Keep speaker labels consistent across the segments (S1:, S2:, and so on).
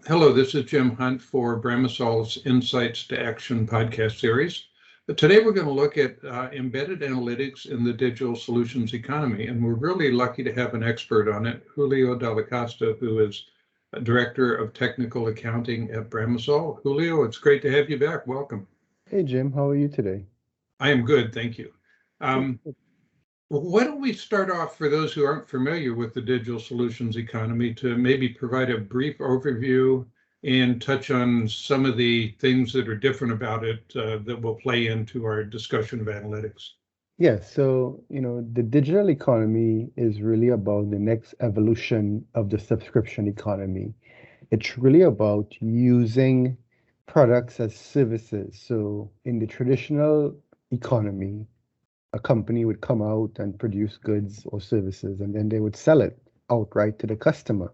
S1: Hello, this is Jim Hunt for Bramasol's Insights to Action podcast series. Today we're going to look at embedded analytics in the digital solutions economy, and we're really lucky to have an expert on it, Julio Dalla Costa, who is Director of Technical Accounting at Bramasol. Julio, it's great to have you back. Welcome.
S2: Hey, Jim, how are you today?
S1: I am good, thank you. Why don't we start off, for those who aren't familiar with the digital solutions economy, to maybe provide a brief overview and touch on some of the things that are different about it that will play into our discussion of analytics.
S2: Yeah, so, the digital economy is really about the next evolution of the subscription economy. It's really about using products as services. So, in the traditional economy, a company would come out and produce goods or services, and then they would sell it outright to the customer.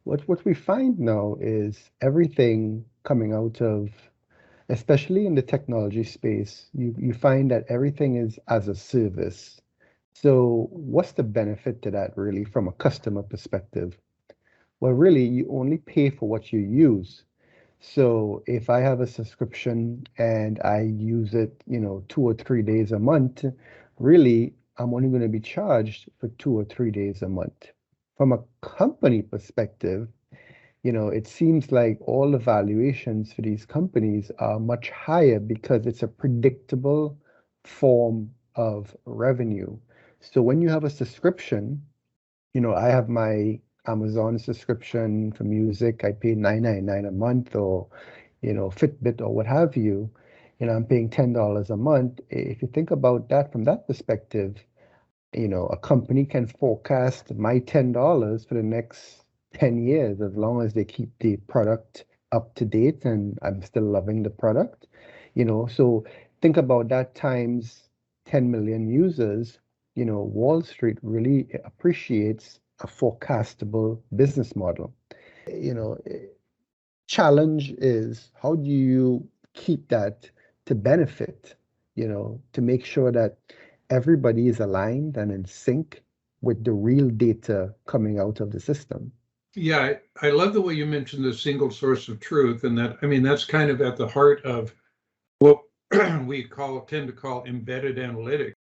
S2: What we find now is everything coming out of, especially in the technology space, you find that everything is as a service. So what's the benefit to that really from a customer perspective? Well, really, you only pay for what you use. So if I have a subscription and I use it, 2 or 3 days a month, really, I'm only going to be charged for 2 or 3 days a month. From a company perspective, it seems like all the valuations for these companies are much higher because it's a predictable form of revenue. So when you have a subscription, I have my Amazon subscription for music. I pay $9.99 a month, or Fitbit or what have you. I'm paying $10 a month. If you think about that from that perspective, a company can forecast my $10 for the next 10 years as long as they keep the product up to date and I'm still loving the product. So think about that times 10 million users. Wall Street really appreciates a forecastable business model. You know, Challenge is how do you keep that to benefit, to make sure that everybody is aligned and in sync with the real data coming out of the system.
S1: Yeah, I love the way you mentioned the single source of truth, and that's kind of at the heart of what we tend to call embedded analytics.